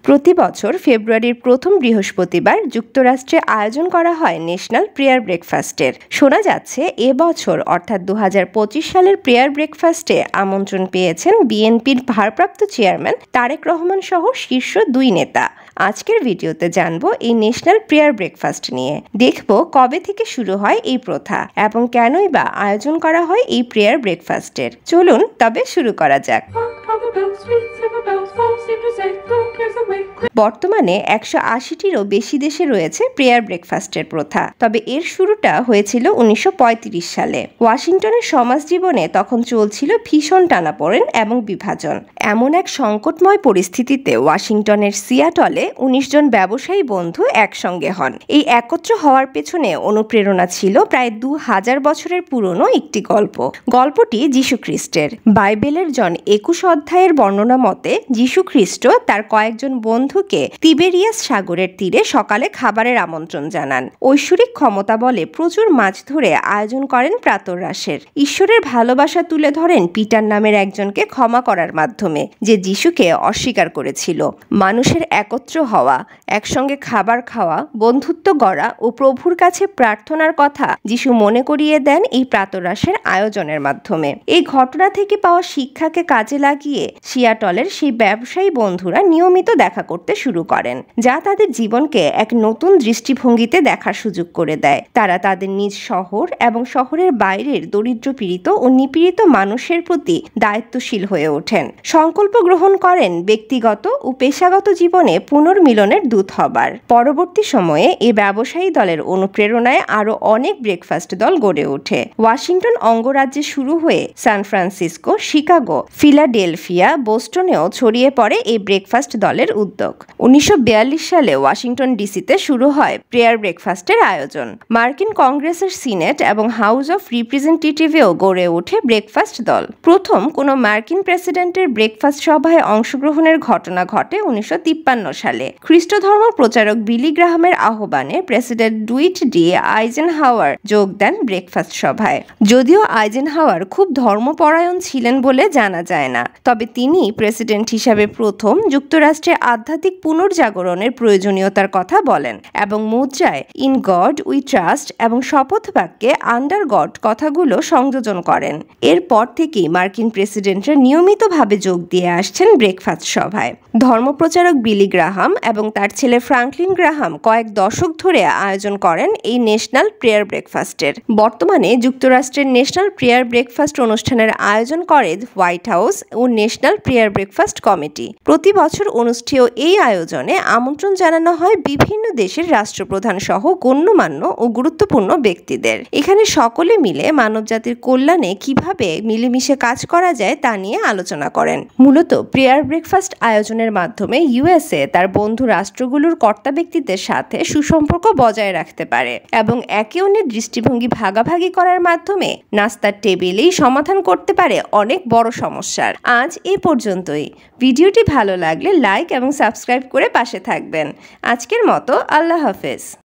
প্রতি বছর ফেব্রুয়ারির প্রথম বৃহস্পতিবার যুক্তরাষ্ট্রে আয়োজন করা হয় ন্যাশনাল প্রেয়ার ব্রেকফাস্টের। শোনা যাচ্ছে এবছর অর্থাৎ 2025 সালের প্রেয়ার ব্রেকফাস্টে আমন্ত্রণ পেয়েছেন বিএনপির ভারপ্রাপ্ত চেয়ারম্যান তারেক রহমান সহ শীর্ষ 2 নেতা। আজকের ভিডিওতে জানবো এই ন্যাশনাল প্রেয়ার ব্রেকফাস্ট নিয়ে। দেখব কবে থেকে শুরু হয় এই প্রথা এবং কেনই বা আয়োজন করা হয় এই প্রেয়ার ব্রেকফাস্টের। চলুন তবে শুরু করা যাক। বর্তমানে 180টিরও বেশি দেশে রয়েছে প্রেয়ার ব্রেকফাস্টের প্রথা। তবে এর শুরুটা হয়েছিল 1935 সালে। ওয়াশিংটনের সমাজ জীবনে তখন চলছিল ভীষণ টানাপোড়েন এবং বিভাজন। এমন এক সংকটময় পরিস্থিতিতে ওয়াশিংটনের সিয়াটলে 19 জন ব্যবসায়ী বন্ধু একসঙ্গে হন। এই একত্র হওয়ার পেছনে অনুপ্রেরণা ছিল প্রায় 2000 বছরের পুরনো একটি গল্প। গল্পটি যীশু খ্রিস্টের। বাইবেলের জন 21 অধ্যায়ের বর্ণনা মতে যীশু খ্রিস্ট তার কয়েকজন বন্ধুকে তিবেরিয়াস সাগরের তীরে সকালে খাবারের আমন্ত্রণ জানান। ঐশ্বরিক ক্ষমতা বলে প্রচুর মাছ ধরে আয়োজন করেন প্রাতরাশের। ঈশ্বরের ভালোবাসা তুলে ধরেন পিটার নামের একজনকে ক্ষমা করার মাধ্যমে, যে যীশুকে অস্বীকার করেছিল। মানুষের একত্র হওয়া, একসঙ্গে খাবার খাওয়া, বন্ধুত্ব গড়া ও প্রভুর কাছে প্রার্থনার কথা যীশু মনে করিয়ে দেন এই প্রাতরাশের আয়োজনের মাধ্যমে। এই ঘটনা থেকে পাওয়া শিক্ষাকে কাজে লাগিয়ে সিয়াটলের সেই ব্যবসায়ী বন্ধুরা নিয়মিত দেখা করতে শুরু করেন, যা তাদের জীবনকে এক নতুন দৃষ্টিভঙ্গিতে দেখার সুযোগ করে দেয়। তারা তাদের নিজ শহর এবং শহরের বাইরের দরিদ্র পীড়িত ও নিপীড়িত মানুষের প্রতি দায়িত্বশীল হয়ে ওঠেন। সংকল্প গ্রহণ করেন ব্যক্তিগত ও পেশাগত জীবনে পুনর্মিলনের দূত হবার। পরবর্তী সময়ে এই ব্যবসায়ী দলের অনুপ্রেরণায় আরও অনেক ব্রেকফাস্ট দল গড়ে ওঠে। ওয়াশিংটন অঙ্গরাজ্যে শুরু হয়ে সান ফ্রান্সিসকো, শিকাগো, ফিলাডেলফিয়া, বোস্টনেও ছড়িয়ে পড়ে এই ব্রেকফাস্ট দলের উদ্যোগ। 1942 সালে ওয়াশিংটন ডিসিতে শুরু হয় প্রেয়ার ব্রেকফাস্টের আয়োজন। মার্কিন কংগ্রেসের সিনেট এবং হাউস অফ রিপ্রেজেন্টেটিভেও গড়ে ওঠে ব্রেকফাস্ট দল। প্রথম কোনো মার্কিন প্রেসিডেন্টের ব্রেকফাস্ট সভায় অংশগ্রহণের ঘটনা ঘটে 1953 সালে। খ্রিস্ট ধর্ম প্রচারক বিলি গ্রাহামের আহ্বানে প্রেসিডেন্ট ডুইট ডি আইজেনহাওয়ার যোগ দেন ব্রেকফাস্ট সভায়। যদিও আইজেনহাওয়ার খুব ধর্মপরায়ণ ছিলেন বলে জানা যায় না, তবে তিনি প্রেসিডেন্ট হিসাবে প্রথম যুক্তরাষ্ট্রে আধ্যাত্মিক পুনর্জাগরণের প্রয়োজনীয়তার কথা বলেন এবং মুদ্রায় ইন গড উই ট্রাস্ট এবং শপথ বাক্যে আন্ডার গড কথাগুলো সংযোজন করেন। এরপর থেকেই মার্কিন প্রেসিডেন্টরা নিয়মিতভাবে যোগ দিয়ে আসছেন ব্রেকফাস্ট সভায়। ধর্মপ্রচারক বিলি গ্রাহাম এবং তার ছেলে ফ্রাঙ্কলিন গ্রাহাম কয়েক দশক ধরে আয়োজন করেন এই ন্যাশনাল প্রেয়ার ব্রেকফাস্টের। বর্তমানে যুক্তরাষ্ট্রের ন্যাশনাল প্রেয়ার ব্রেকফাস্ট অনুষ্ঠানের আয়োজন করে হোয়াইট হাউস ও ন্যাশনাল প্রেয়ার ব্রেকফাস্ট কমিটি। প্রতি বছর অনুষ্ঠেয় এই আয়োজনে আমন্ত্রণ জানানো হয় বিভিন্ন দেশের রাষ্ট্রপ্রধান সহ গণ্যমান্য ও গুরুত্বপূর্ণ ব্যক্তিদের। এখানে সকলে মিলে মানবজাতির কল্যাণে কিভাবে মিলেমিশে কাজ করা যায় তা নিয়ে আলোচনা করেন। মূলত প্রেয়ার ব্রেকফাস্ট আয়োজনের মাধ্যমে ইউএসএ তার বন্ধু রাষ্ট্রগুলোর কর্তা ব্যক্তিদের সাথে সুসম্পর্ক বজায় রাখতে পারে এবং একে অন্যের দৃষ্টিভঙ্গি ভাগাভাগি করার মাধ্যমে নাস্তার টেবিলেই সমাধান করতে পারে অনেক বড় সমস্যার। আজ এই পর্যন্তই। ভিডিওটি ভালো লাগলে লাইক এবং সাবস্ক্রাইব করে পাশে থাকবেন। আজকের মতো আল্লাহ হাফেজ।